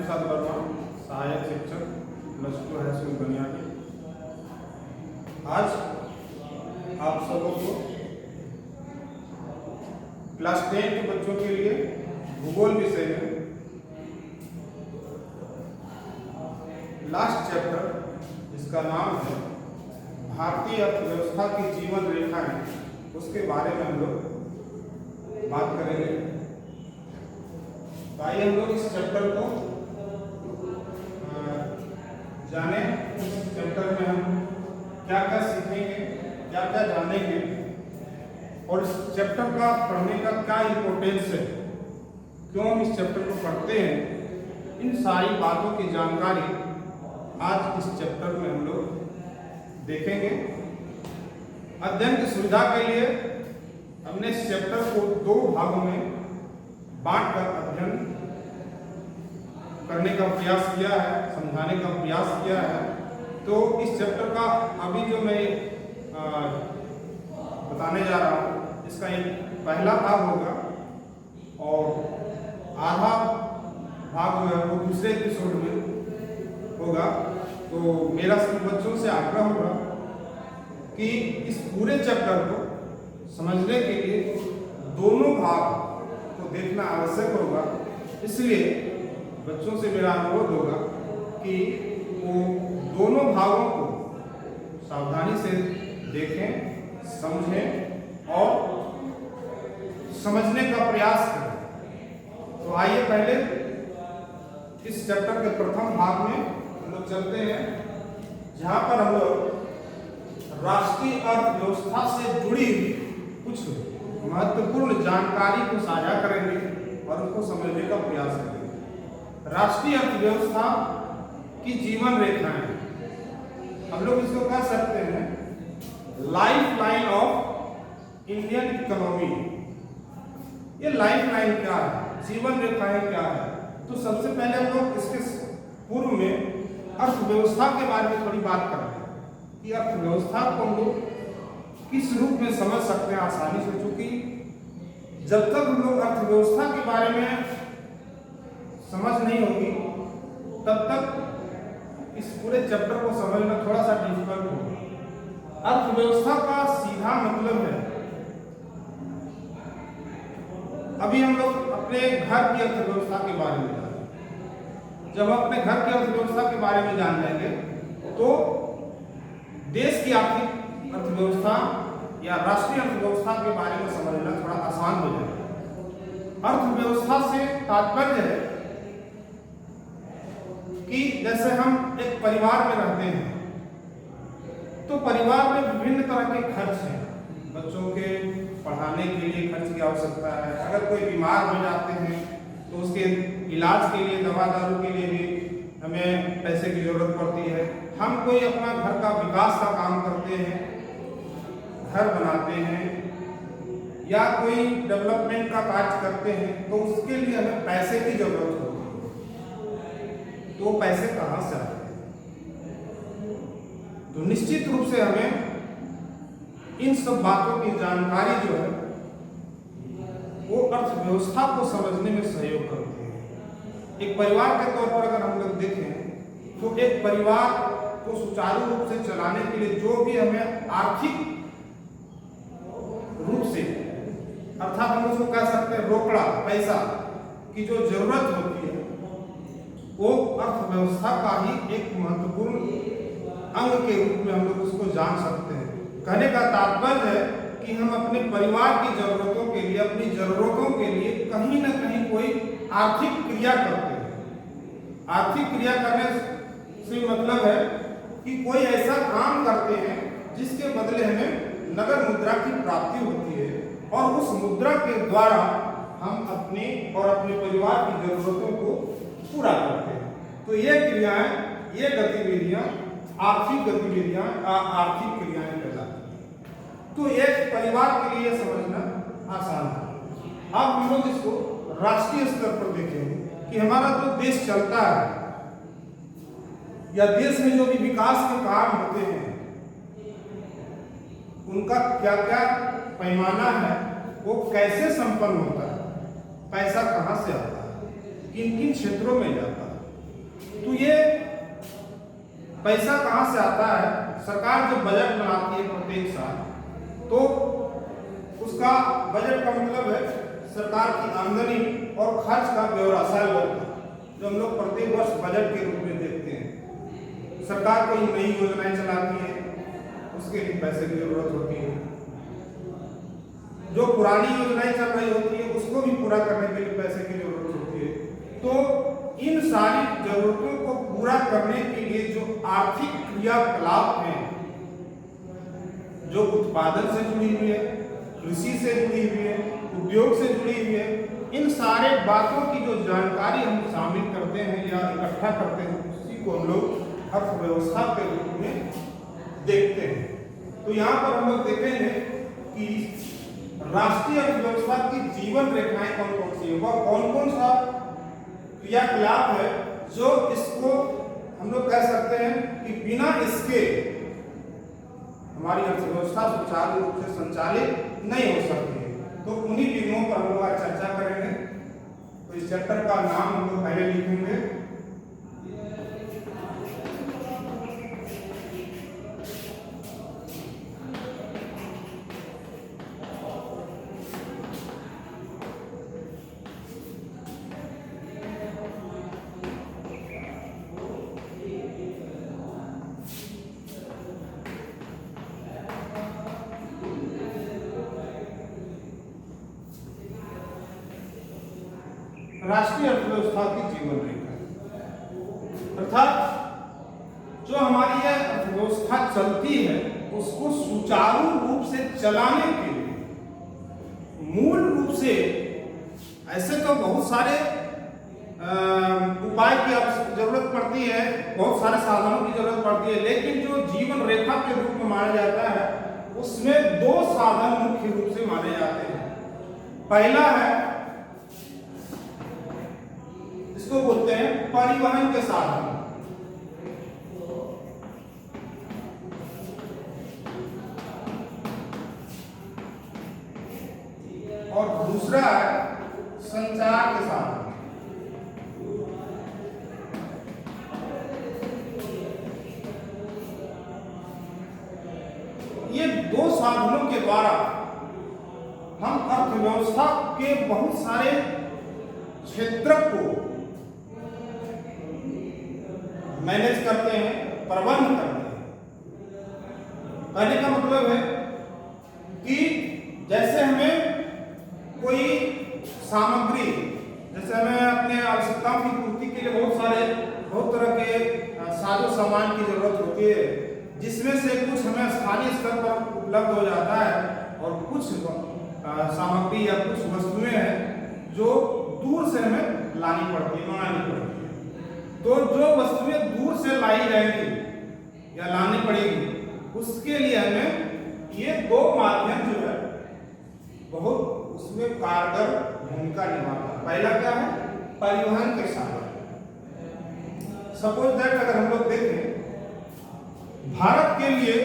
प्रसाद वर्मा, सहायक शिक्षक +2 high school बनियाटी। आज आप सबों को क्लास 10 के बच्चों के लिए भूगोल विषय में लास्ट चैप्टर, जिसका नाम है भारतीय अर्थव्यवस्था की जीवन रेखाएं, उसके बारे में हम लोग बात करेंगे। तो आइए हम लोग इस चैप्टर को जाने। इस चैप्टर में हम क्या क्या सीखेंगे, क्या क्या जानेंगे और इस चैप्टर का पढ़ने का क्या इम्पोर्टेंस है, क्यों हम इस चैप्टर को पढ़ते हैं, इन सारी बातों की जानकारी आज इस चैप्टर में हम लोग देखेंगे। अध्ययन की सुविधा के लिए हमने इस चैप्टर को 2 भागों में बांटकर अध्ययन करने का प्रयास किया है, समझाने का प्रयास किया है। तो इस चैप्टर का अभी जो मैं बताने जा रहा हूँ, इसका एक पहला भाग होगा और आधा भाग जो है वो दूसरे एपिसोड में होगा। तो मेरा सभी बच्चों से आग्रह होगा कि इस पूरे चैप्टर को समझने के लिए दोनों भाग को देखना आवश्यक होगा। इसलिए बच्चों से मेरा अनुरोध होगा कि वो दोनों भागों को सावधानी से देखें, समझें और समझने का प्रयास करें। तो आइए पहले इस चैप्टर के प्रथम भाग में हम लोग चलते हैं, जहाँ पर हम लोग राष्ट्रीय अर्थव्यवस्था से जुड़ी कुछ महत्वपूर्ण जानकारी को साझा करेंगे और उसको समझने का प्रयास करेंगे। राष्ट्रीय अर्थव्यवस्था की जीवन रेखाएं, हम लोग इसको कह सकते हैं life line of Indian economy. ये लाइफ लाइन क्या है, जीवन रेखाएं क्या है? तो सबसे पहले हम लोग इसके पूर्व में अर्थव्यवस्था के बारे में थोड़ी बात करते हैं कि अर्थव्यवस्था को हम लोग किस रूप में समझ सकते हैं आसानी से। चूंकि जब तक हम लोग अर्थव्यवस्था के बारे में समझ नहीं होगी, तब तक इस पूरे चैप्टर को समझना थोड़ा सा डिफिकल्ट होगा। अर्थव्यवस्था का सीधा मतलब है, अभी हम लोग अपने घर की अर्थव्यवस्था के बारे में जानेंगे। जब हम अपने घर की अर्थव्यवस्था के बारे में जान लेंगे तो देश की आर्थिक अर्थव्यवस्था या राष्ट्रीय अर्थव्यवस्था के बारे में समझना थोड़ा आसान हो जाएगा। अर्थव्यवस्था से तात्पर्य है कि जैसे हम एक परिवार में रहते हैं तो परिवार में विभिन्न तरह के खर्च हैं। बच्चों के पढ़ाने के लिए खर्च की आवश्यकता है, अगर कोई बीमार हो जाते हैं तो उसके इलाज के लिए, दवा दारू के लिए भी हमें पैसे की जरूरत पड़ती है। हम कोई अपना घर का विकास का काम करते हैं, घर बनाते हैं या कोई डेवलपमेंट का कार्य करते हैं, तो उसके लिए हमें पैसे की जरूरत होती है। तो पैसे कहाँ से आते हैं? तो निश्चित रूप से हमें इन सब बातों की जानकारी जो है वो अर्थव्यवस्था को समझने में सहयोग करती है। एक परिवार के तौर पर अगर हम लोग देखें तो एक परिवार को सुचारू रूप से चलाने के लिए जो भी हमें आर्थिक रूप से, अर्थात हम उसको कह सकते हैं रोकड़ा पैसा की जो जरूरत होती है, वो अर्थव्यवस्था का ही एक महत्वपूर्ण अंग के रूप में हम लोग उसको जान सकते हैं। कहने का तात्पर्य है कि हम अपने परिवार की जरूरतों के लिए, अपनी जरूरतों के लिए कहीं ना कहीं कोई आर्थिक क्रिया करते हैं। आर्थिक क्रिया करने से मतलब है कि कोई ऐसा काम करते हैं जिसके बदले हमें नगद मुद्रा की प्राप्ति होती है और उस मुद्रा के द्वारा हम अपने और अपने परिवार की जरूरतों को पूरा करते हैं। तो ये क्रियाएं, ये गतिविधियां आर्थिक गतिविधियां, आर्थिक क्रियाएं कहलाती हैं। तो एक परिवार के लिए समझना आसान है। अब हम लोग इसको राष्ट्रीय स्तर पर देखेंगे कि हमारा जो देश चलता है या देश में जो भी विकास के काम होते हैं उनका क्या क्या पैमाना है, वो कैसे संपन्न होता है, पैसा कहाँ से आता है, किन किन क्षेत्रों में जाता है, तो ये पैसा कहां से आता है? सरकार जब बजट बनाती है प्रत्येक साल, तो उसका बजट का मतलब है सरकार की आमदनी और खर्च का ब्यौरा साल भर का, जो हम लोग प्रत्येक वर्ष बजट के रूप में देखते हैं। सरकार कोई नई योजनाएं चलाती है, उसके लिए पैसे की जरूरत होती है। जो पुरानी योजनाएं चल रही होती है उसको भी पूरा करने के लिए पैसे की जरूरत होती है। तो इन सारी जरूरतों को पूरा करने के लिए जो आर्थिक क्रियाकलाप हैं, जो उत्पादन से जुड़ी हुई है, कृषि से जुड़ी हुई है, उद्योग से जुड़ी हुई है, इन सारे बातों की जो जानकारी हम शामिल करते हैं या इकट्ठा करते हैं, उसी को हम लोग अर्थव्यवस्था के रूप में देखते हैं। तो यहाँ पर हम लोग देखेंगे कि राष्ट्रीय अर्थव्यवस्था की जीवन रेखाएं कौन कौन सी है, वह कौन कौन सा क्रियाकलाप है जो इसको हम लोग कह सकते हैं कि बिना इसके हमारी अर्थव्यवस्था सुचारू रूप से संचालित नहीं हो सकती है। तो उन्हीं बिंदुओं पर हम लोग आज चर्चा करेंगे। तो इस चैप्टर का नाम हम लोग पहले लिखेंगे राष्ट्रीय अर्थव्यवस्था की जीवन रेखा, अर्थात जो हमारी यह अर्थव्यवस्था चलती है उसको सुचारू रूप से चलाने के लिए मूल रूप से ऐसे तो बहुत सारे उपाय की जरूरत पड़ती है, बहुत सारे साधनों की जरूरत पड़ती है, लेकिन जो जीवन रेखा के रूप में माना जाता है उसमें दो साधन मुख्य रूप से माने जाते हैं। पहला है, इसको बोलते हैं परिवहन के साधन, और दूसरा है संचार के साधन। ये दो साधनों के द्वारा हम अर्थव्यवस्था के बहुत सारे क्षेत्र को मैनेज करते हैं, प्रबंध करते हैं। कहने का मतलब है कि जैसे हमें कोई सामग्री, जैसे हमें अपने आवश्यकताओं की पूर्ति के लिए बहुत तरह के साजो सामान की जरूरत होती है, जिसमें से कुछ हमें स्थानीय स्तर पर उपलब्ध हो जाता है और कुछ सामग्री या कुछ वस्तुएं हैं जो दूर से हमें लानी पड़ती है, मंगानी पड़ती है। तो जो वस्तुएं दूर से लाई जाएंगी या लानी पड़ेगी, उसके लिए हमें ये दो माध्यम जो है बहुत उसमें कारगर भूमिका निभाता है। पहला क्या है? परिवहन के साधन। सपोज दैट अगर हम लोग देखें, भारत के लिए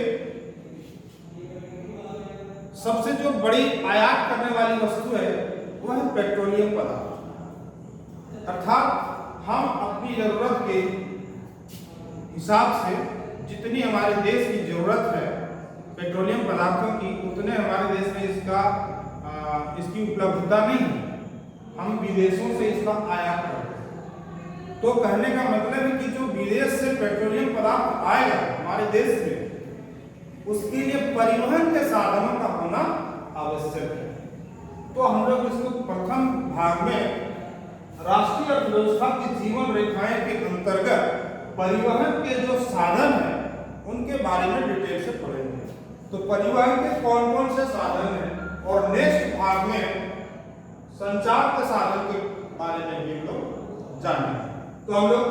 सबसे जो बड़ी आयात करने वाली वस्तु है वह है पेट्रोलियम पदार्थ, अर्थात हम अपनी जरूरत के हिसाब से जितनी हमारे देश की जरूरत है पेट्रोलियम पदार्थों की, उतने हमारे देश में इसकी उपलब्धता नहीं है, हम विदेशों से इसका आयात करते हैं। तो कहने का मतलब है कि जो विदेश से पेट्रोलियम पदार्थ आएगा हमारे देश में, उसके लिए परिवहन के साधनों का होना आवश्यक है। तो हम लोग इसको प्रथम भाग में राष्ट्रीय अर्थव्यवस्था की जीवन रेखाएं के अंतर्गत परिवहन के जो साधन हैं उनके बारे में डिटेल से पढ़ेंगे। तो परिवहन के कौन कौन से साधन हैं, और नेक्स्ट भाग में संचार के साधन के बारे में भी हम लोग जानेंगे। तो हम लोग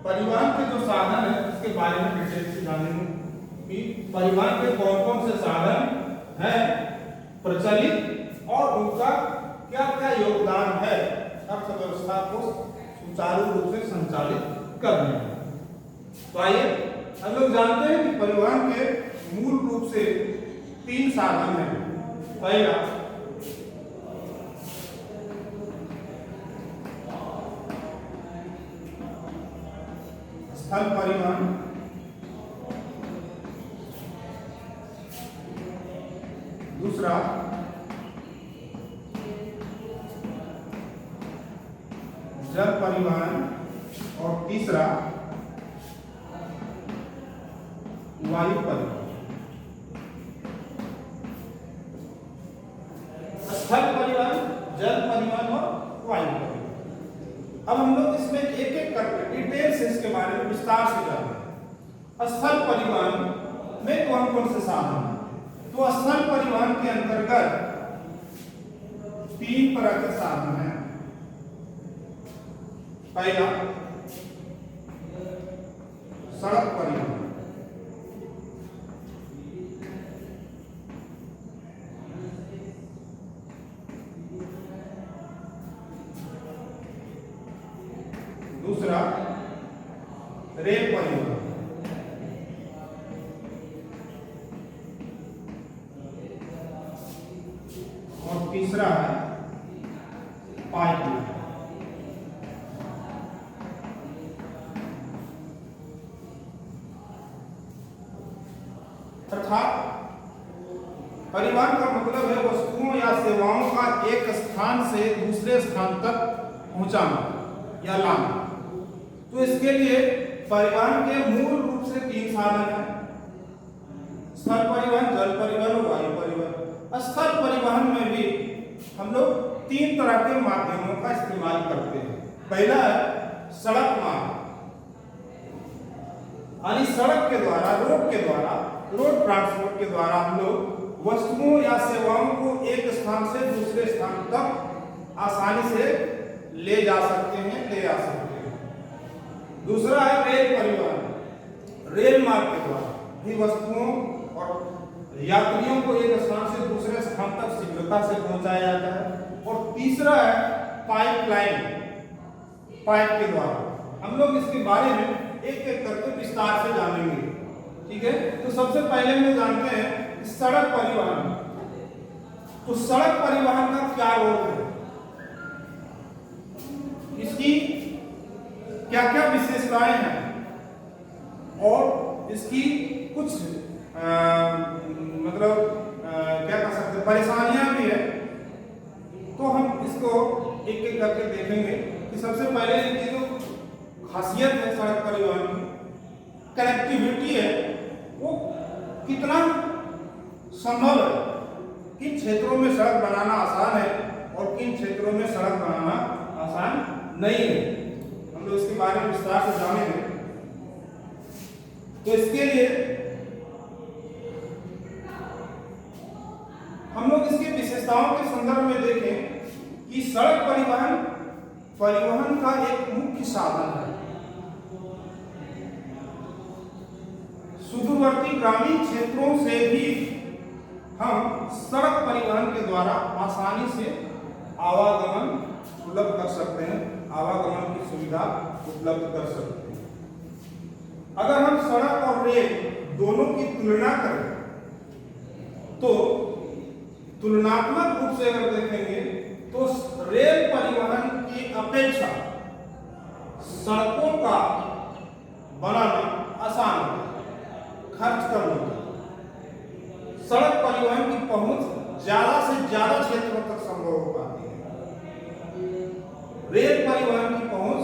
परिवहन के जो साधन है उसके बारे में डिटेल से जानेंगे कि परिवहन के कौन कौन से साधन हैं प्रचलित और उनका क्या क्या योगदान है अर्थव्यवस्था को सुचारू रूप से संचालित करने में। तो आइए हम लोग जानते हैं कि परिवहन के मूल रूप से तीन साधन हैं। पहला स्थल परिवहन, दूसरा जल परिवहन और तीसरा वायु परिवहन। स्थल परिवहन, जल परिवहन और वायु परिवहन। अब हम लोग इसमें एक एक करके डिटेल से इसके बारे में विस्तार से जानेंगे। स्थल परिवहन में कौन कौन से साधन हैं? तो स्थल परिवहन के अंतर्गत 3 तरह के साधन हैं। पहला सड़क परिवहन, दूसरा रेल परिवहन, और तीसरा है पाइपलाइन। अर्थात परिवहन का मतलब है वस्तुओं या सेवाओं का एक स्थान से दूसरे स्थान तक पहुंचाना या लाना। तो इसके लिए परिवहन के मूल रूप से 3 साधन हैं: स्थल परिवहन, जल परिवहन और वायु परिवहन। स्थल परिवहन में भी हम लोग 3 तरह के माध्यमों का इस्तेमाल करते हैं। पहला है सड़क मार्ग, यानी सड़क के द्वारा, रोड ट्रांसपोर्ट के द्वारा हम लोग वस्तुओं या सेवाओं को एक स्थान से दूसरे स्थान तक आसानी से ले जा सकते हैं, ले आ सकते हैं। दूसरा है रेल परिवहन, रेल मार्ग के द्वारा भी वस्तुओं और यात्रियों को एक स्थान से दूसरे स्थान तक शीघ्रता से पहुंचाया जाता है। और तीसरा है पाइपलाइन, पाइप के द्वारा। हम लोग इसके बारे में एक एक करके विस्तार से जानेंगे, ठीक है। तो सबसे पहले हम जानते हैं सड़क परिवहन। तो सड़क परिवहन का क्या रोल है, इसकी क्या क्या विशेषताएं हैं और इसकी कुछ क्या कह सकते हैं परेशानियां भी है। तो हम इसको एक एक करके देखेंगे कि सबसे पहले इनकी जो खासियत है सड़क परिवहन की, कनेक्टिविटी है, वो कितना संभव है। किन क्षेत्रों में सड़क बनाना आसान है और किन क्षेत्रों में सड़क बनाना आसान नहीं है, हम लोग इसके बारे में विस्तार से जानेंगे। तो इसके लिए हम लोग इसकी विशेषताओं के संदर्भ में देखें कि सड़क परिवहन का एक मुख्य साधन है। सुदूरवर्ती ग्रामीण क्षेत्रों से भी हम सड़क परिवहन के द्वारा आसानी से आवागमन सुलभ कर सकते हैं, आवागमन की सुविधा उपलब्ध कर सकते हैं। अगर हम सड़क और रेल दोनों की तुलना करें तो तुलनात्मक रूप से अगर देखेंगे तो रेल परिवहन की अपेक्षा सड़कों का बनाना आसान होता है, खर्च कम होता है। सड़क परिवहन की पहुंच ज्यादा से ज्यादा क्षेत्रों तक संभव हो पाती है। रेल परिवहन की पहुंच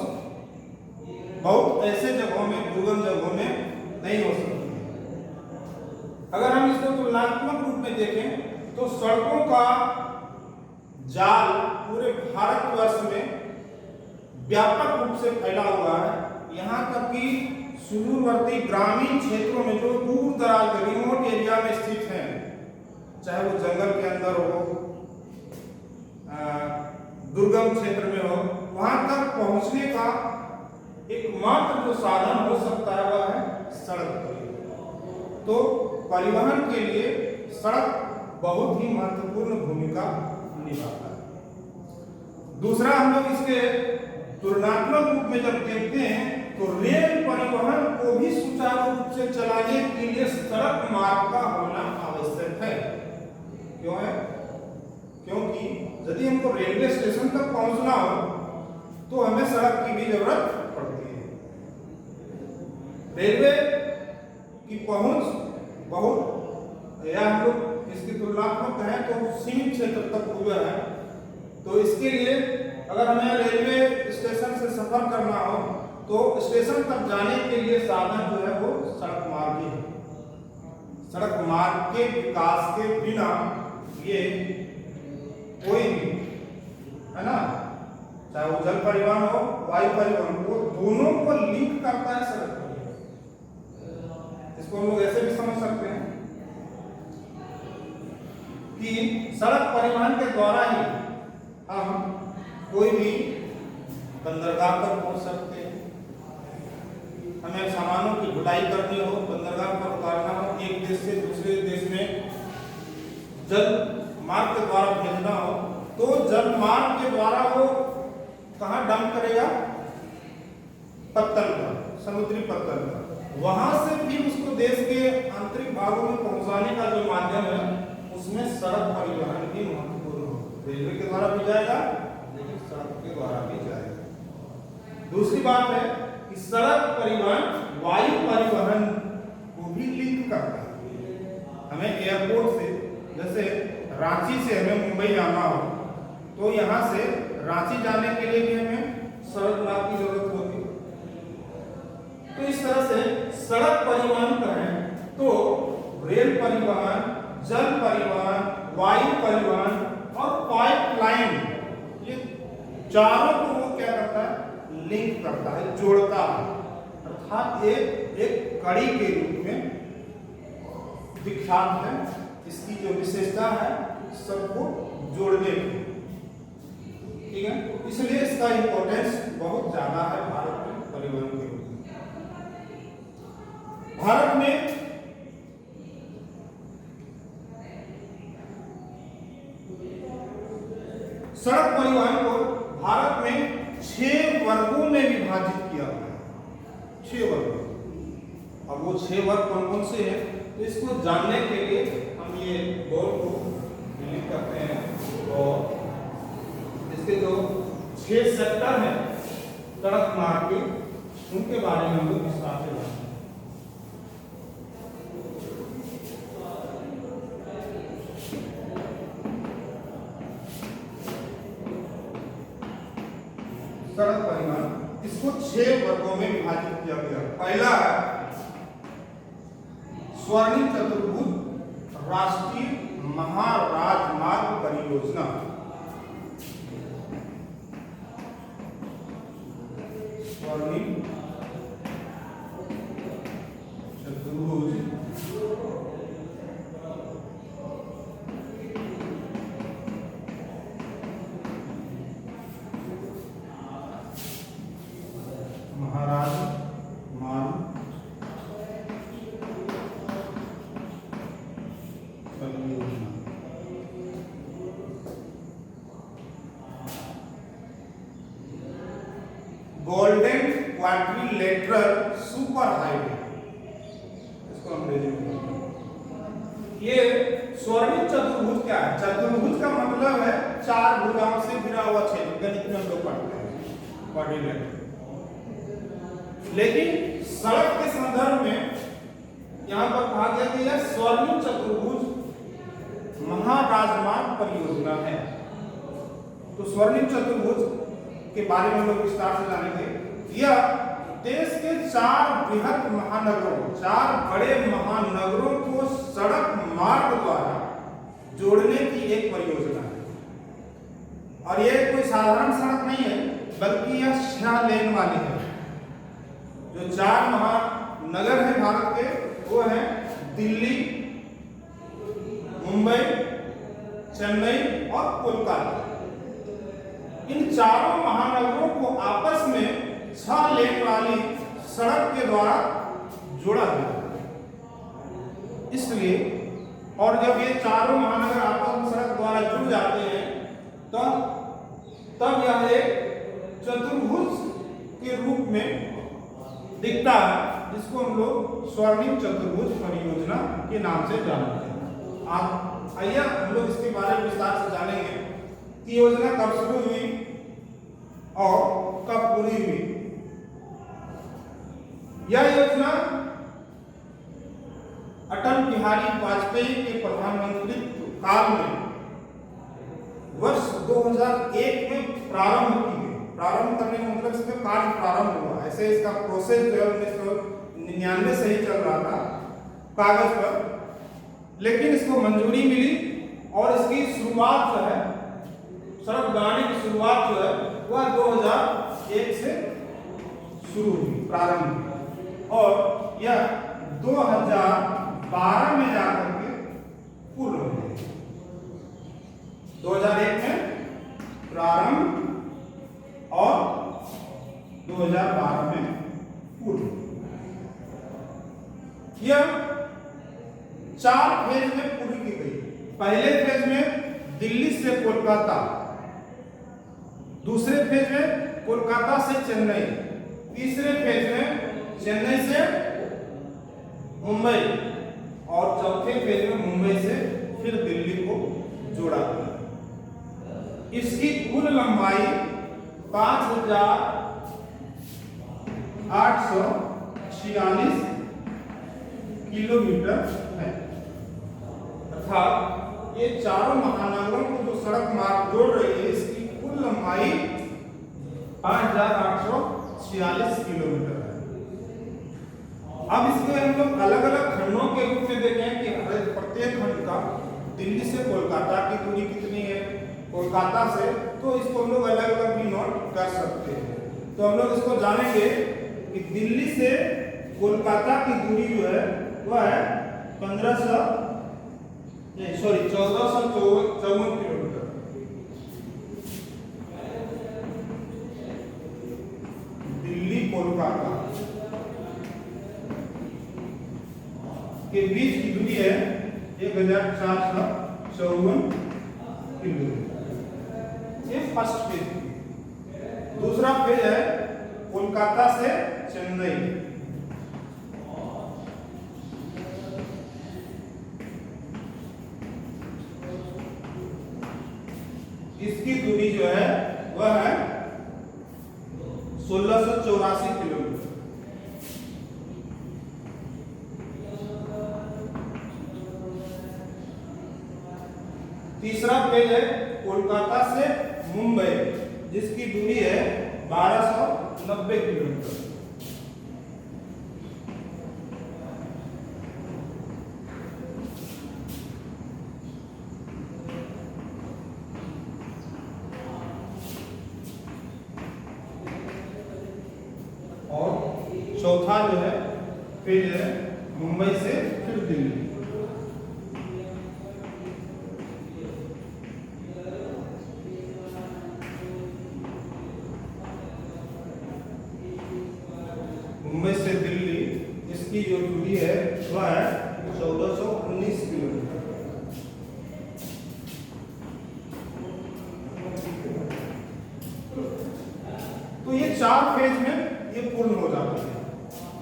बहुत ऐसे जगहों में, दुर्गम जगहों में नहीं हो सकती है। अगर हम इसको तुलनात्मक रूप में देखें तो सड़कों का जाल पूरे भारतवर्ष में व्यापक रूप से फैला हुआ है। यहाँ तक कि सुदूरवर्ती ग्रामीण क्षेत्रों में जो दूर दराज रिमोट एरिया में स्थित हैं, चाहे वो जंगल के अंदर हो, दुर्गम क्षेत्र में हो, वहां तक पहुंचने का एकमात्र जो साधन हो सकता है वह है सड़क परिवहन। तो परिवहन के लिए सड़क बहुत ही महत्वपूर्ण भूमिका निभाता है। दूसरा, हम लोग इसके तुलनात्मक रूप में जब देखते हैं तो रेल परिवहन को भी सुचारू रूप से चलाने के लिए सड़क मार्ग का होना आवश्यक है। क्यों है? क्योंकि यदि हमको रेलवे स्टेशन तक पहुंचना हो तो हमें सड़क की भी जरूरत पड़ती है। रेलवे की पहुंच बहुत, या हम लोग इसकी तुलनात्मक कहें तो सीमित क्षेत्र तक हुआ है। तो इसके लिए अगर हमें रेलवे स्टेशन से सफर करना हो तो स्टेशन तक जाने के लिए साधन जो है वो सड़क मार्ग ही है। सड़क मार्ग के विकास के बिना ये कोई भी, है ना, चाहे वो जल परिवहन हो, वायु परिवहन हो, दोनों को लिंक करता है सड़क। इसको हम लोग ऐसे भी समझ सकते हैं कि सड़क परिवहन के द्वारा ही हम कोई भी बंदरगाह पर पहुंच सकते हैं। हमें सामानों की ढुलाई करनी हो, बंदरगाह पर उतारना हो, एक देश से दूसरे देश में जल मार्ग के द्वारा भेजना हो, तो जल मार्ग के द्वारा वो कहाँ डंप करेगा? पत्तन पर, समुद्री पत्तन पर। वहां से भी उसको देश के आंतरिक भागों में पहुंचाने का जो माध्यम है उसमें सड़क परिवहन भी महत्वपूर्ण हो। रेलवे के द्वारा भी जाएगा, लेकिन सड़क के द्वारा भी जाएगा। दूसरी बात है कि सड़क परिवहन वायु परिवहन को भी लिंक करता है। हमें एयरपोर्ट से, जैसे रांची से हमें मुंबई जाना हो तो यहाँ से रांची जाने के लिए भी हमें सड़क मार्ग की जरूरत होती है। तो इस तरह से सड़क परिवहन करें तो रेल परिवहन, जल परिवहन, वायु परिवहन और पाइपलाइन, ये चारों को वो क्या करता है? लिंक करता है, जोड़ता है, अर्थात एक कड़ी के रूप में विख्यात है। इसकी जो विशेषता है सबको जोड़ने की, ठीक है, इसलिए इसका इंपॉर्टेंस बहुत ज्यादा है भारत में परिवहन के रूप में। भारत में सड़क परिवहन को भारत में 6 वर्गों में विभाजित किया गया है। 6 वर्ग। अब वो 6 वर्ग कौन कौन से हैं तो इसको जानने के लिए हम ये बोर्ड को डिलीट करते हैं और इसके जो 6 सेक्टर हैं सड़क मार्ग के, उनके बारे में हम लोग विस्तार से जानेंगे। सड़क परिवहन, इसको 6 वर्गों में विभाजित किया गया। पहला है स्वर्णिम चतुर्भुज राष्ट्रीय महाराजमार्ग परियोजना। स्वर्णिम चतुर्भुज गोल्डन क्वाड्रिलेटरल सुपर हाईवे, इसको अंग्रेजी में। ये स्वर्णिम चतुर्भुज क्या है? चतुर्भुज का मतलब है 4 भुजाओं से घिरा हुआ क्षेत्र, गणित में हम लोग पढ़ते हैं क्वाड्रिलेटरल। लेकिन सड़क के संदर्भ में यहाँ पर कहा गया कि यह स्वर्णिम चतुर्भुज महाराजमार्ग परियोजना है। तो स्वर्णिम चतुर्भुज के बारे में हम लोग विस्तार से जानेंगे। यह देश के 4 बृहद महानगरों, 4 बड़े महानगरों को सड़क मार्ग द्वारा जोड़ने की एक परियोजना है। और यह कोई साधारण सड़क नहीं है, बल्कि यह 6 लेन वाली है। जो 4 महानगर हैं भारत के, वो हैं दिल्ली, मुंबई, चेन्नई और कोलकाता। इन चारों महानगरों को आपस में 6 लेन वाली सड़क के द्वारा जोड़ा गया। इसलिए और जब ये चारों महानगर आपस में सड़क द्वारा जुड़ जाते हैं तब यह एक चतुर्भुज के रूप में दिखता है, जिसको हम लोग स्वर्णिम चतुर्भुज परियोजना के नाम से जानते हैं। आप आइए हम लोग इसके बारे में विस्तार से जानेंगे कि योजना कब शुरू हुई और कब पूरी हुई। यह योजना अटल बिहारी वाजपेयी के प्रधानमंत्रित्व काल में वर्ष 2001 में प्रारंभ की गई। प्रारंभ करने का मतलब इसमें कार्य प्रारंभ हुआ, ऐसे इसका प्रोसेस जो है 1999 से ही चल रहा था कागज पर, लेकिन इसको मंजूरी मिली और इसकी शुरुआत जो है, सड़क बनाने की शुरुआत जो है वह 2001 से शुरू हुई, प्रारंभ हुई, और यह 2012 में जाकर के पूर्ण हो गई। 2001 में प्रारंभ और 2012 में पूर्ण। यह 4 फेज में पूरी की गई। पहले फेज में दिल्ली से कोलकाता, दूसरे फेज में कोलकाता से चेन्नई, तीसरे फेज में चेन्नई से मुंबई और चौथे फेज में मुंबई से फिर दिल्ली को जोड़ा गया। इसकी कुल लंबाई 5846 किलोमीटर है, अर्थात ये चारों महानगरों को जो सड़क मार्ग जोड़ रही है, इसकी कुल लंबाई 5846 किलोमीटर है। अब इसके हम लोग अलग अलग खंडों के रूप में देखें कि प्रत्येक खंड का दिल्ली से कोलकाता की दूरी कितनी है, कोलकाता से, तो इसको हम लोग अलग अलग भी नोट कर सकते हैं। तो हम लोग इसको जानेंगे कि दिल्ली से कोलकाता की दूरी जो है वह है 1454 किलोमीटर। दिल्ली कोलकाता के बीच की दूरी है 1454 किलोमीटर। ये फर्स्ट फेज। दूसरा फेज है कोलकाता से चेन्नई। इसकी दूरी जो है वह है 1684 किलोमीटर। तीसरा फेज है कोलकाता से मुंबई, जिसकी दूरी है 1290 किलोमीटर। और चौथा जो है फेज है मुंबई से फिर दिल्ली। मुंबई से दिल्ली इसकी जो दूरी है वह है 1419 किलोमीटर। तो ये 4 फेज में ये पूर्ण हो जाते हैं।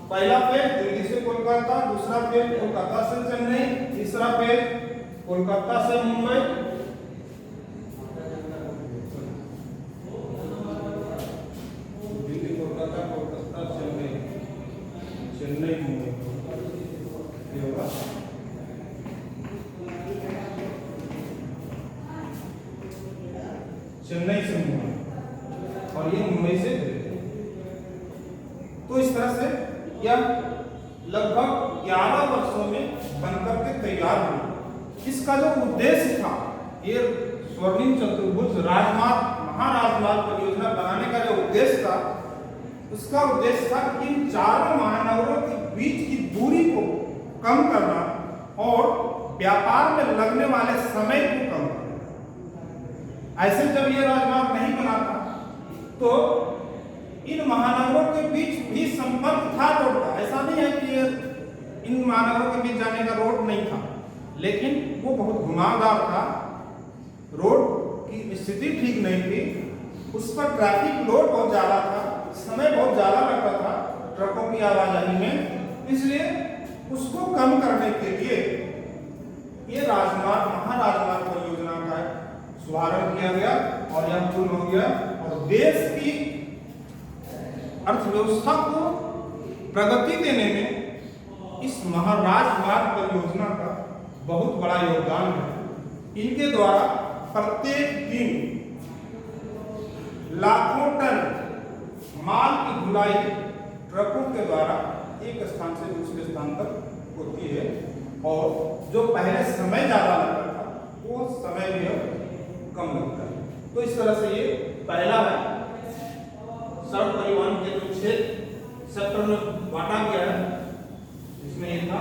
पहला फेज दिल्ली से कोलकाता, दूसरा फेज कोलकाता से चेन्नई, तीसरा फेज कोलकाता से मुंबई, दिल्ली कोलकाता, कोलकाता चेन्नई, चेन्नई मुंबई, ये होगा। चेन्नई से मुंबई और ये मुंबई से दिल्ली। तो इस तरह से यह लगभग 11 वर्षों में बनकर के तैयार हुई। इसका जो उद्देश्य था, ये स्वर्णिम चतुर्भुज राजमार्ग महाराजमार्ग परियोजना बनाने का जो उद्देश्य था, उसका उद्देश्य था कि इन चारों महानगरों के बीच की दूरी को कम करना और व्यापार में लगने वाले समय को कम करना। ऐसे जब ये राजमार्ग नहीं बना था तो इन महानगरों के बीच भी संपर्क था रोड का। ऐसा नहीं है कि इन महानगरों के बीच जाने का रोड नहीं था, लेकिन वो बहुत घुमावदार था, रोड की स्थिति ठीक नहीं थी, उस पर ट्रैफिक लोड बहुत ज्यादा था, समय बहुत ज्यादा लगता था ट्रकों की आवाजाही में। इसलिए उसको कम करने के लिए ये राजमार्ग महाराजमार्ग परियोजना का शुभारंभ किया गया और यह पूर्ण हो गया और देश की अर्थव्यवस्था को प्रगति देने में इस महाराजमार्ग परियोजना का बहुत बड़ा योगदान है। इनके द्वारा प्रत्येक दिन लाखों टन माल की ढुलाई ट्रकों के द्वारा एक स्थान से दूसरे स्थान तक होती है, और जो पहले समय ज़्यादा लगता था वो समय भी अब कम लगता है। तो इस तरह से ये पहला है सड़क परिवहन के जो 6 सेक्टर में बांटा गया है, इसमें एक था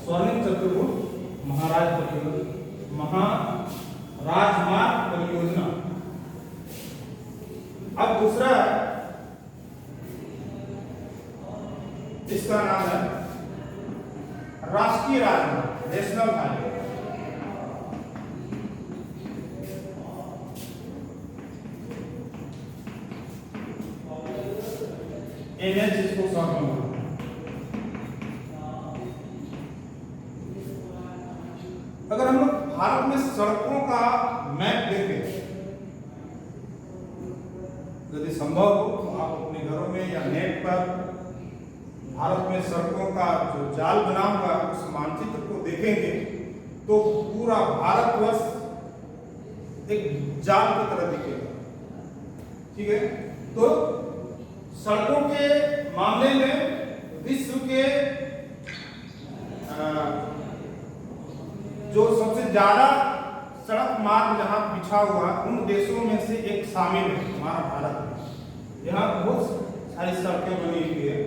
स्वर्णिम चतुर्भुज महाराजमार्ग परियोजना। अब दूसरा है, इसका नाम है राष्ट्रीय राजमार्ग, नेशनल हाईवे। एनएच इसको शॉर्ट में बोलते हैं। अगर हम लोग भारत में सड़कों का मैप देखें, यदि संभव हो तो आप अपने घरों में या नेट पर भारत में सड़कों का जो जाल बना हुआ उस मानचित्र को देखेंगे तो पूरा भारतवर्ष एक जाल की तरह दिखेगा। ठीक है, तो सड़कों के मामले में विश्व के जो सबसे ज्यादा सड़क मार्ग जहां बिछा हुआ उन देशों में से एक शामिल है हमारा भारत। यहाँ बहुत सारी सड़कें बनी हुई है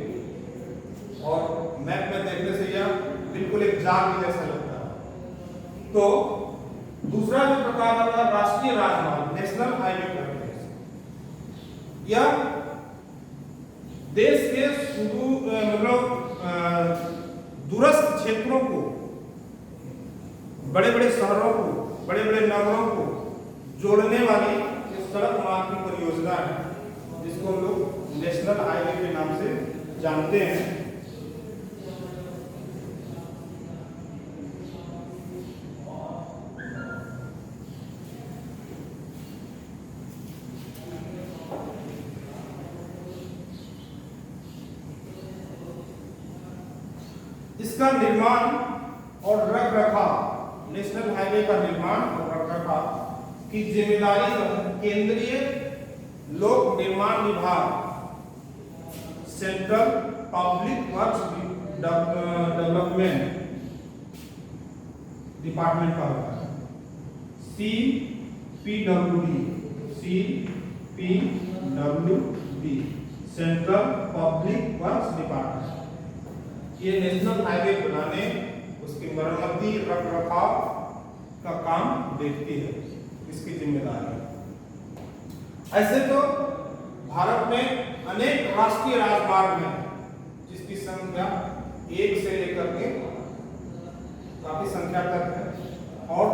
और मैप में देखने से यह बिल्कुल एक जाल जैसा लगता है। तो दूसरा जो प्रकार है राष्ट्रीय राजमार्ग, नेशनल हाईवे कहते हैं। यह देश के दूरस्थ क्षेत्रों को, बड़े बड़े शहरों को, बड़े बड़े नगरों को जोड़ने वाली सड़क मार्ग की परियोजना है, जिसको हम लोग नेशनल हाईवे के नाम से जानते हैं। इसका निर्माण और रखरखाव, नेशनल हाईवे का निर्माण और रखरखाव की जिम्मेदारी केंद्रीय लोक निर्माण विभाग, central public works development department का होता है, CPWD, central public works department. ये नेशनल हाईवे बनाने, उसकी मरम्मती, रखरखाव का काम देखती है, इसकी जिम्मेदारी है। ऐसे तो भारत में अनेक राष्ट्रीय राजमार्ग हैं जिसकी संख्या 1 से लेकर के काफी संख्या तक है, और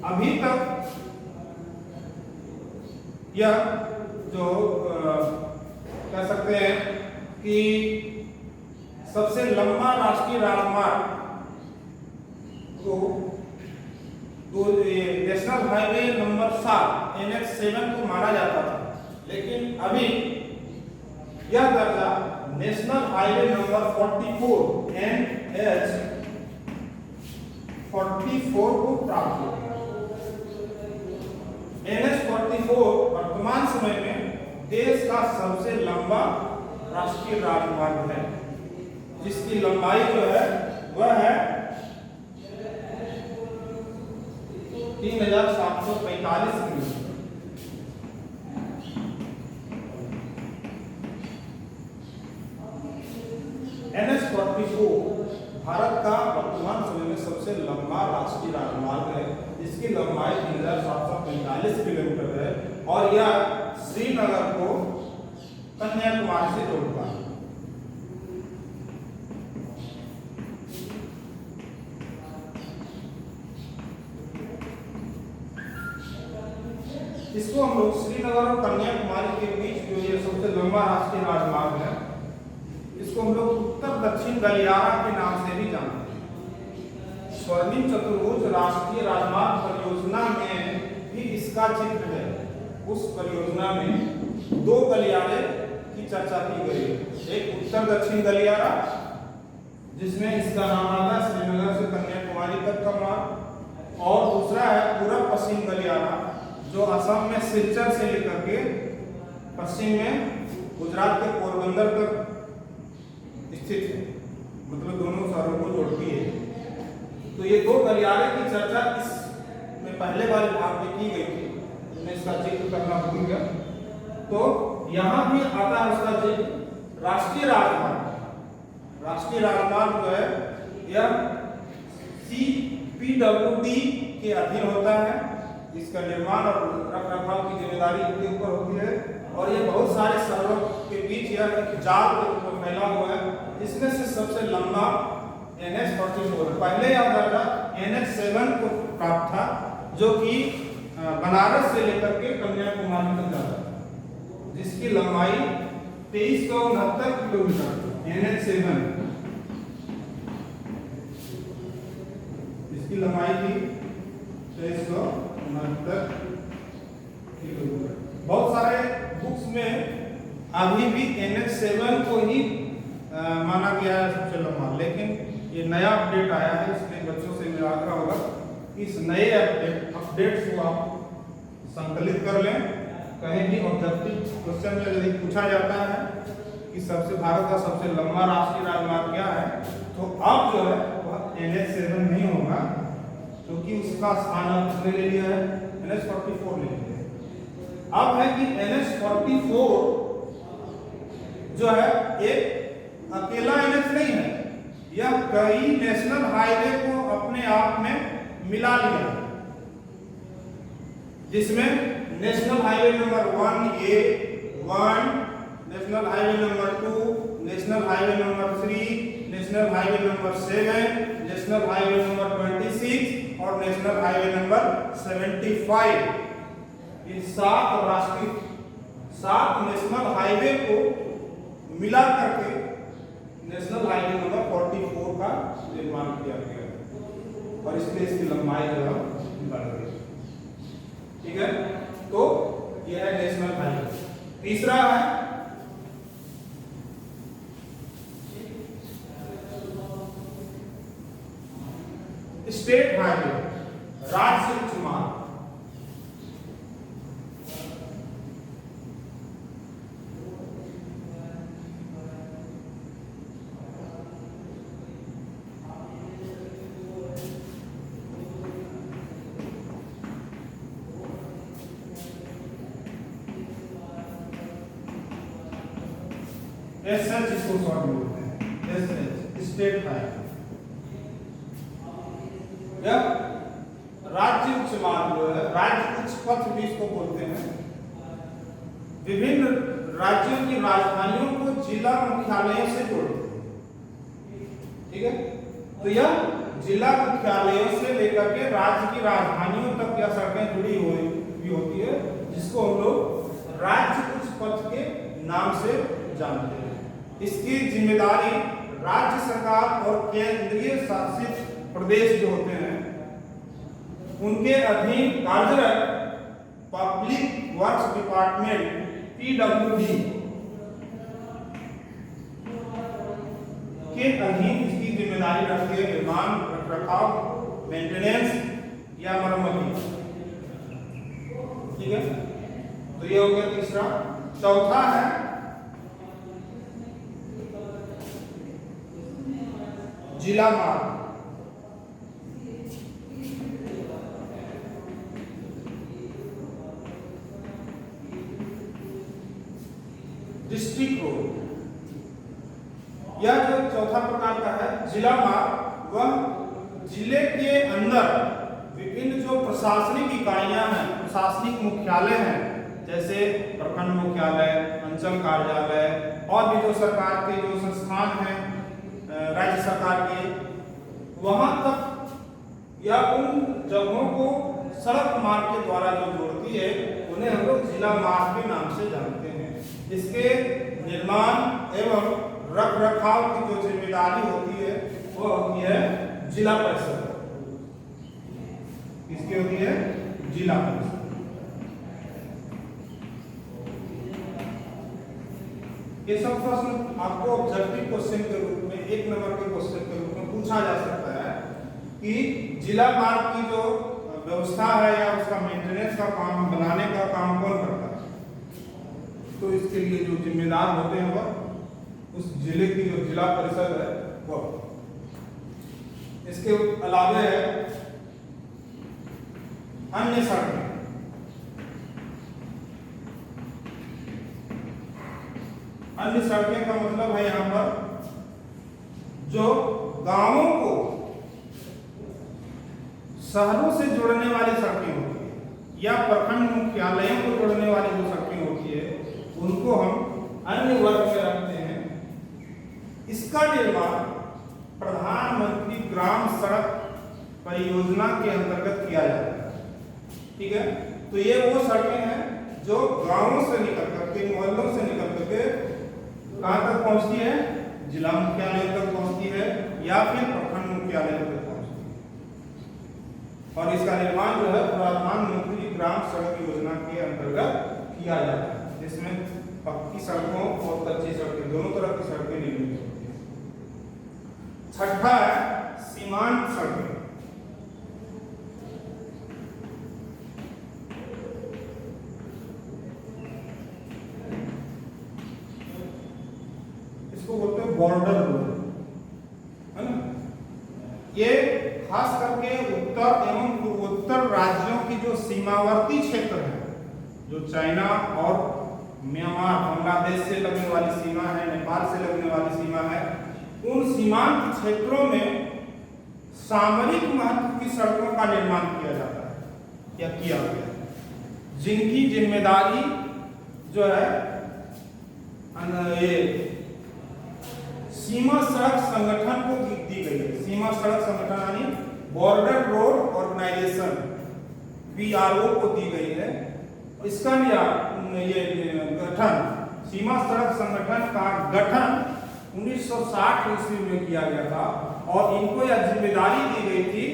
अभी तक यह जो कह सकते हैं कि सबसे लंबा राष्ट्रीय राजमार्ग को नेशनल हाईवे नंबर 7 NH7 को माना जाता था, लेकिन अभी यह दर्जा नेशनल हाईवे नंबर 44 NH44 को प्राप्त हो गया। NH44 वर्तमान समय में देश का सबसे लंबा राष्ट्रीय राजमार्ग है, जिसकी लंबाई जो है वह है 3745 किलोमीटर। NH44 भारत का वर्तमान समय में सबसे लंबा राष्ट्रीय राजमार्ग है, जिसकी लंबाई 3745 किलोमीटर है, और यह श्रीनगर को कन्याकुमारी से जोड़ता है। इसको हम लोग श्रीनगर और कन्याकुमारी के बीच जो ये सबसे लंबा राष्ट्रीय राजमार्ग है, इसको हम लोग उत्तर दक्षिण गलियारा के नाम से भी जानते हैं। स्वर्णिम चतुर्भुज राष्ट्रीय राजमार्ग परियोजना में भी इसका चित्र है। उस परियोजना में 2 गलियारे की की चर्चा की गई है। एक उत्तर दक्षिण गलियारा जिसमें इसका नाम आता है श्रीनगर से कन्याकुमारी तक का मार्ग, और दूसरा है पूर्व पश्चिम गलियारा जो असम में सिलचर से लेकर के पश्चिम में गुजरात के पोरबंदर तक स्थित है, मतलब दोनों शहरों को जोड़ती है। तो ये दो गलियारे की चर्चा इसमें पहले वाले भाग में की गई थी, मैं इसका जिक्र करना भूल गया। तो यहाँ भी आता है उसका जिक्र राष्ट्रीय राजमार्ग। राष्ट्रीय राजमार्ग जो है यह CPWD के अधीन होता है। इसका निर्माण और रखरखाव की जिम्मेदारी इनके ऊपर होती है, और ये बहुत सारे शहरों के बीच यह जाल के ऊपर फैला हुआ है। इसमें से सबसे लंबा NH-44 है। पहले यह दर्जा NH-7 को प्राप्त था, जो कि बनारस से लेकर के कन्याकुमारी तक जाता है, जिसकी लंबाई 2369 किलोमीटर। NH-7 इसकी लंबाई थी 2369 किलोमीटर। बहुत सारे बुक्स में अभी भी NH-7 को ही माना गया है सबसे लंबा, लेकिन ये नया अपडेट आया है, इसलिए बच्चों से मेरा आग्रह होगा इस नए अपडेट्स को आप संकलित कर लें। कहीं भी ऑब्जेक्टिव क्वेश्चन में यदि पूछा जाता है कि भारत का सबसे लंबा राष्ट्रीय राजमार्ग क्या है, तो अब जो है वह NH-7 नहीं होगा, क्योंकि उसका स्थान अब किसने ले लिया है, NH-44 ले लिया है। अब है कि NH-44 जो है एक अकेला NH नहीं है, यह कई नेशनल हाईवे को अपने आप में मिला लिया, जिसमें national highway number 1A, 1, national highway number 2, national highway number 3, national highway number 7, national highway number 26 और नेशनल हाईवे नंबर 75। ये 7 नेशनल हाईवे को मिला करके नेशनल हाईवे नंबर 44 का निर्माण किया गया है, और इसलिए इसकी लंबाई जो है बढ़ गई। ठीक है, तो यह है नेशनल हाईवे। तीसरा है स्टेट हाईवे, राज्य उच्च मार्ग। SH इसको शॉर्ट में बोलते हैं, SH स्टेट हाईवे। राज्य उच्च मार्ग जो है, राज्य उच्च पथ भी इसको बोलते हैं, विभिन्न राज्यों की राजधानियों को जिला मुख्यालयों से जोड़ते हैं। ठीक है, तो यह जिला मुख्यालयों से लेकर के राज्य की राजधानियों तक यह सड़कें जुड़ी हुई होती है, जिसको हम लोग राज्य उच्च पथ के नाम से जानते हैं। इसकी जिम्मेदारी राज्य सरकार और केंद्रीय शासित प्रदेश जो होते हैं उनके अधीन कार्यरत पब्लिक वर्क्स डिपार्टमेंट PWD के अधीन इसकी जिम्मेदारी रखती है, निर्माण, रखरखाव, मेंटेनेंस या मरम्मत। ठीक है, तो ये हो गया तीसरा। चौथा है जिला मार्ग। डिस्ट्रिक्ट रोड, यह जो चौथा प्रकार का है जिला मार्ग, वह जिले के अंदर विभिन्न जो प्रशासनिक इकाइयां हैं, प्रशासनिक मुख्यालय हैं, जैसे प्रखंड मुख्यालय, अंचल कार्यालय और भी जो सरकार के जो संस्थान हैं राज्य सरकार के, वहां तक या उन जगहों को सड़क मार्ग के द्वारा जो जोड़ती है उन्हें हम लोग जिला मार्ग के नाम से जानते हैं। इसके निर्माण एवं रख रखाव की जो जिम्मेदारी होती है वो होती है जिला परिषद। किसकी होती है? जिला परिषद। ये सब प्रश्न आपको ऑब्जेक्टिव क्वेश्चन के रूप में 1 नंबर के क्वेश्चन के रूप में पूछा जा सकता है कि जिला मार्ग की जो व्यवस्था है या उसका मेंटेनेंस का काम, बनाने का काम कौन करता है। तो इसके लिए जो जिम्मेदार होते हैं वह उस जिले की जो जिला परिषद है वह। इसके अलावे है अन्य सड़कें। अन्य सड़कें का मतलब है यहाँ पर जो गांवों को शहरों से जोड़ने वाली सड़कें होती है या प्रखंड मुख्यालयों को जोड़ने वाली जो सड़कें होती है उनको हम अन्य वर्ग में रखते हैं। इसका निर्माण प्रधानमंत्री ग्राम सड़क परियोजना के अंतर्गत किया जाता है। ठीक है, तो ये वो सड़कें हैं जो गांवों से निकल करके, मोहल्लों से निकल करके कहाँ तक पहुंचती है, जिला मुख्यालय तक पहुंचती है या फिर प्रखंड मुख्यालय तक पहुंचती है। और इसका निर्माण जो है प्रधानमंत्री ग्राम सड़क योजना के अंतर्गत किया जाता है, जिसमें पक्की सड़कों और कच्ची सड़कें दोनों तरह की सड़कें निर्मित होती है। छठा है सीमांत सड़कें। इसको बोलते हैं बॉर्डर रोड, है ना। ये खास करके उत्तर एवं पूर्वोत्तर राज्यों की जो सीमावर्ती क्षेत्र है, जो चाइना और म्यांमार, बांग्लादेश से लगने वाली सीमा है, नेपाल से लगने वाली सीमा है, उन सीमांत क्षेत्रों में सामरिक महत्व की सड़कों का निर्माण किया जाता है या किया गया है, जिनकी जिम्मेदारी जो है ये सीमा सड़क संगठन को दी गई है। सीमा सड़क संगठन यानी बॉर्डर रोड ऑर्गेनाइजेशन BRO को दी गई है। इसका ये गठन, सीमा सड़क संगठन का गठन 1960 ईस्वी में किया गया था और इनको यह जिम्मेदारी दी गई थी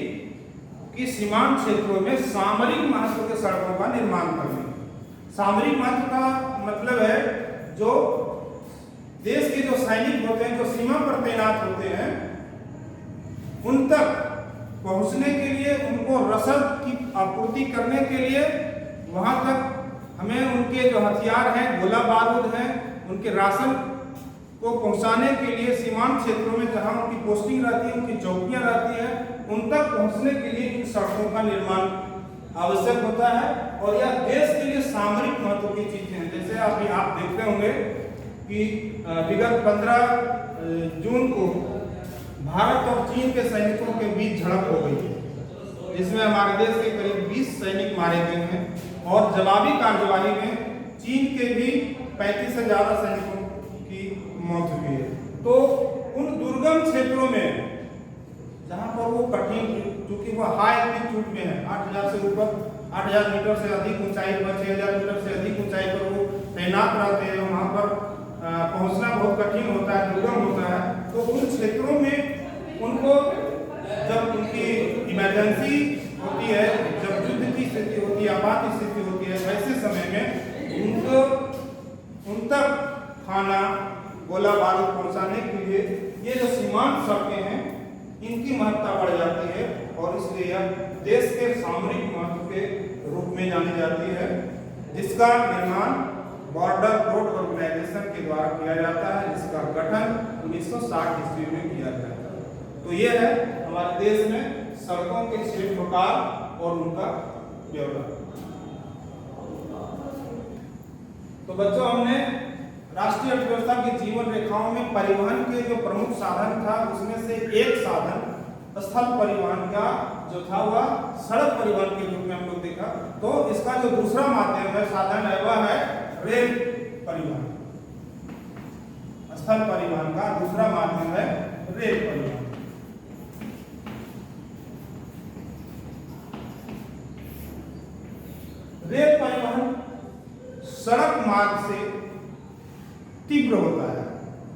कि सीमांत क्षेत्रों में सामरिक महत्व के सड़कों का निर्माण करने। सामरिक महत्व का मतलब है जो देश के जो सैनिक होते हैं, जो सीमा पर तैनात होते हैं, उन तक पहुंचने के लिए, उनको रसद की आपूर्ति करने के लिए, वहां तक हमें उनके जो हथियार हैं, गोला बारूद हैं, उनके राशन को पहुंचाने के लिए सीमांत क्षेत्रों में जहां उनकी पोस्टिंग रहती है, उनकी चौकियां रहती है, उन तक पहुंचने के लिए इन सड़कों का निर्माण आवश्यक होता है। और यह देश के लिए सामरिक महत्व की चीजें हैं। जैसे अभी आप देखते होंगे कि विगत 15 जून को भारत और चीन के सैनिकों के बीच झड़प हो गई है, जिसमें हमारे देश के करीब 20 सैनिक मारे गए हैं और जवाबी कार्यवाही में चीन के भी 35 से ज्यादा सैनिकों की मौत हुई है। तो उन दुर्गम क्षेत्रों में जहां पर वो कठिन, चूंकि वो हाई एल्टीट्यूड में है, 8000 से ऊपर, 8000 मीटर से अधिक ऊंचाई पर, 6000 मीटर से अधिक ऊंचाई पर वो तैनात रहते हैं, वहां पर पहुंचना बहुत कठिन होता है, दुर्गम होता है। तो उन क्षेत्रों में उनको जब उनकी इमरजेंसी होती है, जब युद्ध की स्थिति होती है, आपात स्थिति होती है, वैसे समय में उनको उन तक खाना, गोला बारूद पहुंचाने के लिए ये जो सीमांत सड़कें हैं, इनकी महत्ता बढ़ जाती है और इसलिए यह देश के सामरिक महत्व के रूप में जानी जाती है, जिसका निर्माण बॉर्डर रोड ऑर्गेनाइजेशन के द्वारा किया जाता है, जिसका गठन 1960 ईस्वी में किया गया था। तो ये है हमारे देश में सड़कों के क्षेत्रफल और उनका ब्यौरा। तो बच्चों, हमने राष्ट्रीय अर्थव्यवस्था की जीवन रेखाओं में परिवहन के जो प्रमुख साधन था, उसमें से एक साधन स्थल परिवहन का जो था वह सड़क परिवहन के रूप में हम लोग देखा। तो इसका जो दूसरा माध्यम है, साधन है, वह है रेल परिवहन। स्थल परिवहन का दूसरा माध्यम है रेल परिवहन। रेल परिवहन सड़क मार्ग से तीव्र होता है,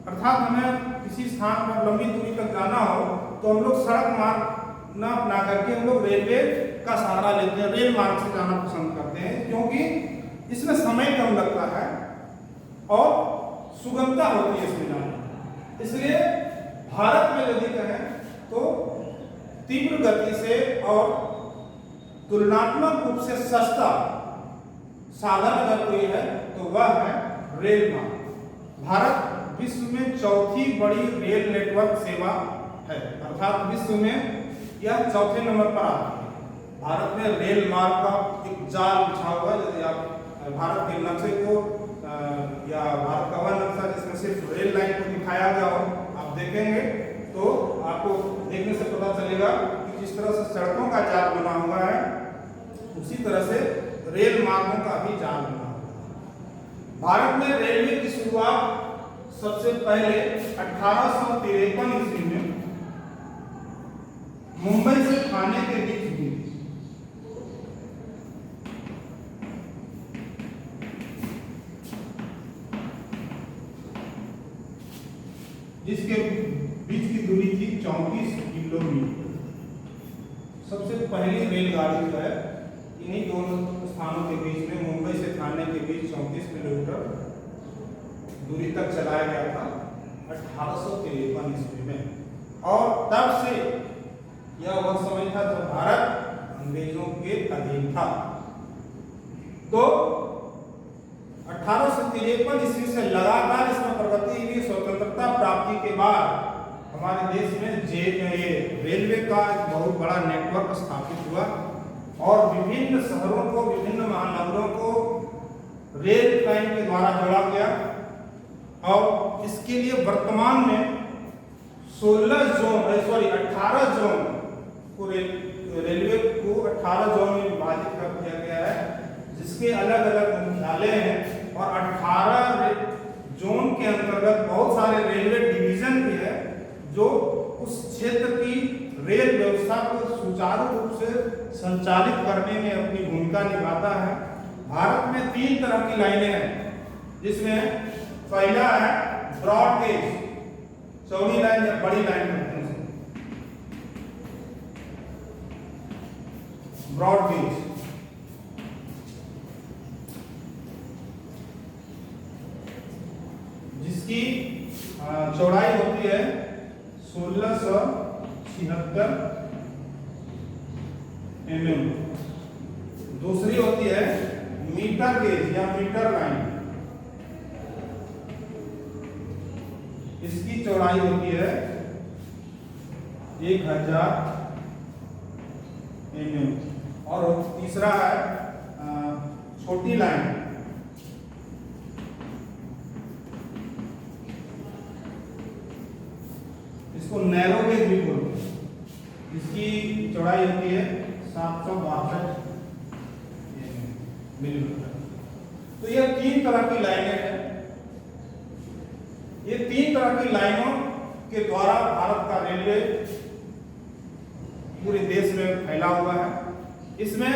अर्थात हमें किसी स्थान पर लंबी दूरी तक जाना हो तो हम लोग सड़क मार्ग न अपना करके हम लोग रेलवे का सहारा लेते हैं, रेल मार्ग से जाना पसंद करते हैं, क्योंकि इसमें समय कम लगता है और सुगमता होती है इसमें जाने, इसलिए भारत में यदि कहें तो तीव्र गति से और तुलनात्मक रूप से सस्ता साधन अगर कोई है तो वह है रेल मार्ग। भारत विश्व में चौथी बड़ी रेल नेटवर्क सेवा है, अर्थात विश्व में यह चौथे नंबर पर आती है। भारत में रेल मार्ग का एक जाल बिछा हुआ है। यदि आप भारत के नक्शे को या भारत का वह नक्शा जिसमें सिर्फ रेल लाइन को दिखाया गया हो आप देखेंगे तो आपको देखने से पता चलेगा कि जिस तरह से सड़कों का जाल बना हुआ है उसी तरह से रेल मार्गों का भी जाल बना हुआ है। भारत में रेलवे की शुरुआत सबसे पहले 1853 ईस्वी में मुंबई से ठाणे के बीच हुई, जिसके बीच की दूरी थी 34 किलोमीटर। सबसे पहली रेलगाड़ी जो है इन्हीं दोनों स्थानों के बीच में मुंबई से ठाणे के बीच 34 किलोमीटर दूरी तक चलाया गया था 1853 ईस्वी में। और तब से यह वह समय था जब भारत अंग्रेजों के अधीन था। तो 1853 ईस्वी से लगातार इसमें प्रगति हुई। स्वतंत्रता प्राप्ति के बाद हमारे देश में ये रेलवे का एक बहुत बड़ा नेटवर्क स्थापित हुआ और विभिन्न शहरों को, विभिन्न महानगरों को रेल लाइन के द्वारा जोड़ा गया। और इसके लिए वर्तमान में 18 जोन को रेलवे को 18 जोन में विभाजित कर दिया गया है, जिसके अलग अलग मुख्यालय हैं और 18 जोन के अंतर्गत बहुत सारे रेलवे डिवीजन भी है जो उस क्षेत्र की रेल व्यवस्था को सुचारू रूप से संचालित करने में अपनी भूमिका निभाता है। भारत में 3 तरह की लाइनें हैं, जिसमें पहला है ब्रॉड गेज, चौड़ी लाइन या बड़ी लाइन कहते हैं, ब्रॉड गेज, जिसकी चौड़ाई होती है 1676 mm। दूसरी होती है मीटर गेज या मीटर लाइन, इसकी चौड़ाई होती है 1000 mm। और तीसरा है छोटी लाइन, इसको नैरो गेज भी बोलते हैं, इसकी चौड़ाई होती है 762 मिलीमीटर। तो यह 3 तरह की लाइनें हैं। ये 3 तरह की लाइनों के द्वारा भारत का रेलवे पूरे देश में फैला हुआ है। इसमें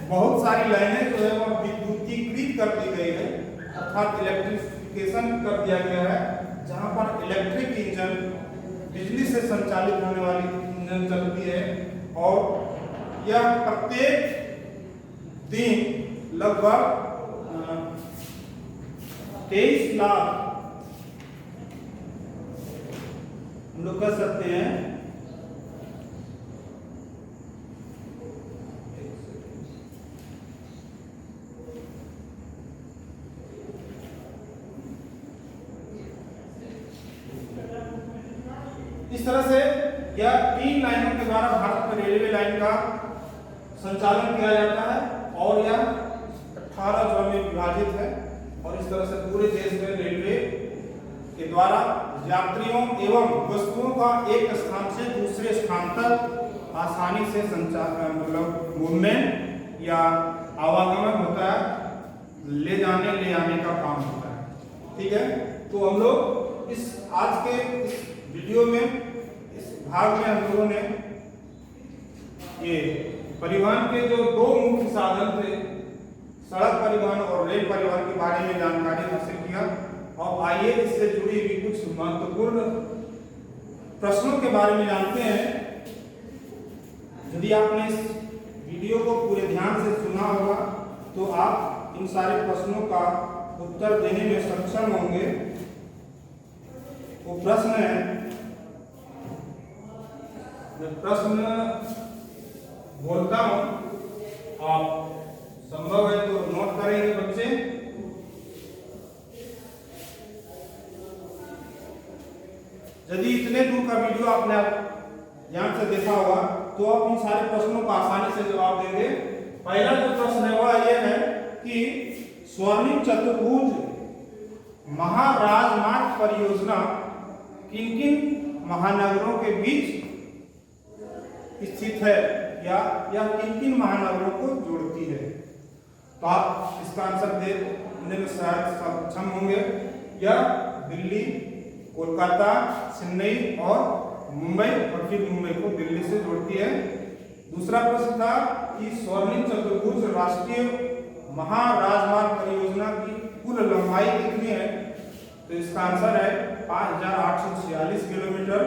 बहुत सारी लाइनें जो है वह विद्युतीकृत कर दी गई है, अर्थात इलेक्ट्रिफिकेशन कर दिया गया है, जहां पर इलेक्ट्रिक इंजन, बिजली से संचालित होने वाली इंजन चलती है। और यह प्रत्येक दिन लगभग 23 लाख हम लोग कह सकते हैं इस तरह से यह 3 लाइनों के द्वारा भारत में रेलवे लाइन का संचालन किया जाता है और यह 18 जोन में विभाजित है। और इस तरह से पूरे देश में रेलवे के द्वारा यात्रियों एवं वस्तुओं का एक स्थान से दूसरे स्थान तक आसानी से संचार मतलब मूवमेंट या आवागमन होता है, ले जाने ले आने का काम होता है। ठीक है, तो हम लोग इस आज के इस वीडियो में इस भाग में हम लोगों ने ये परिवहन के जो 2 मुख्य साधन थे, सड़क परिवहन और रेल परिवहन के बारे में जानकारी हासिल किया। और आइए इससे जुड़ी हुई कुछ महत्वपूर्ण प्रश्नों के बारे में जानते हैं। यदि आपने इस वीडियो को पूरे ध्यान से सुना होगा तो आप इन सारे प्रश्नों का उत्तर देने में सक्षम होंगे। वो प्रश्न है, मैं प्रश्न बोलता हूं, आप संभव है तो नोट करेंगे बच्चे। यदि इतने दूर का वीडियो आपने ध्यान से देखा होगा तो आप इन सारे प्रश्नों का आसानी से जवाब देंगे। पहला जो प्रश्न है वह यह है कि स्वर्णिम चतुर्भुज महाराजमार्ग परियोजना किन किन महानगरों के बीच स्थित है या किन किन महानगरों को जोड़ती है। तो आप इसका आंसर देने में शायद सक्षम होंगे। यह दिल्ली, कोलकाता, चेन्नई और मुंबई, और फिर मुंबई को दिल्ली से जोड़ती है। दूसरा प्रश्न था कि स्वर्णिम चतुर्भुज राष्ट्रीय महाराजमार्ग परियोजना की कुल लंबाई कितनी है। तो इसका आंसर है 5846 किलोमीटर।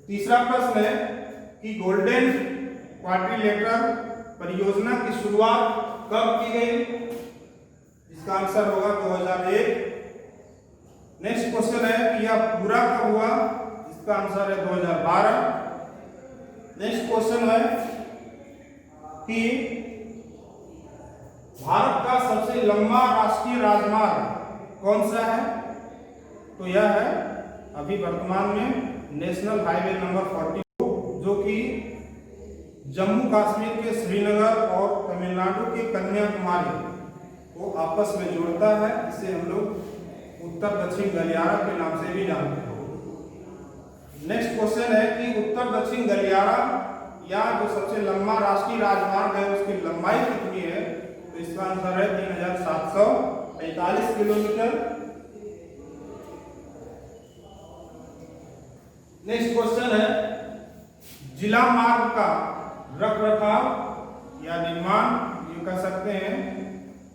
तीसरा प्रश्न है कि गोल्डन क्वाड्रिलेटरल परियोजना की शुरुआत कब की गई। इसका आंसर होगा 2001। नेक्स्ट क्वेश्चन है कि यह पूरा कब हुआ। इसका आंसर है 2012। नेक्स्ट क्वेश्चन है कि भारत का सबसे लंबा राष्ट्रीय राजमार्ग कौन सा है। तो यह है अभी वर्तमान में नेशनल हाईवे नंबर 42, जो कि जम्मू कश्मीर के श्रीनगर और तमिलनाडु के कन्याकुमारी को आपस में जोड़ता है। इसे हम लोग उत्तर दक्षिण गलियारा के नाम से भी जानते हैं। नेक्स्ट क्वेश्चन है कि उत्तर दक्षिण गलियारा या जो सबसे लंबा राष्ट्रीय राजमार्ग है उसकी लंबाई कितनी है। तो इसका आंसर है 3745 किलोमीटर। नेक्स्ट क्वेश्चन है जिला मार्ग का रखरखाव या निर्माण, ये कह सकते हैं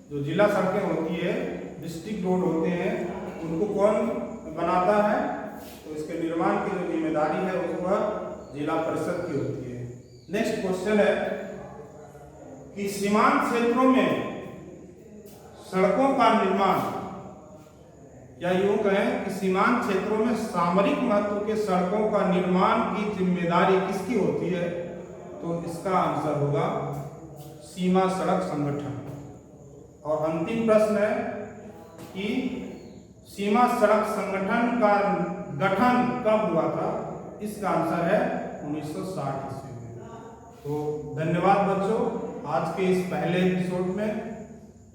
जो जिला सड़कें होती है, डिस्ट्रिक्ट रोड होते हैं, उनको कौन बनाता है। तो इसके निर्माण की जो जिम्मेदारी है उसको जिला परिषद की होती है। नेक्स्ट क्वेश्चन है कि सीमांत क्षेत्रों में सड़कों का निर्माण, या यूं कहें कि सीमांत क्षेत्रों में सामरिक महत्व के सड़कों का निर्माण की जिम्मेदारी किसकी होती है। तो इसका आंसर होगा सीमा सड़क संगठन। और अंतिम प्रश्न है कि सीमा सड़क संगठन का गठन कब हुआ था। इसका आंसर है 1960 ईस्वी में। तो धन्यवाद बच्चों, आज के इस पहले एपिसोड में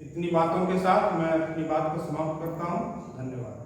इतनी बातों के साथ मैं अपनी बात को समाप्त करता हूँ। धन्यवाद।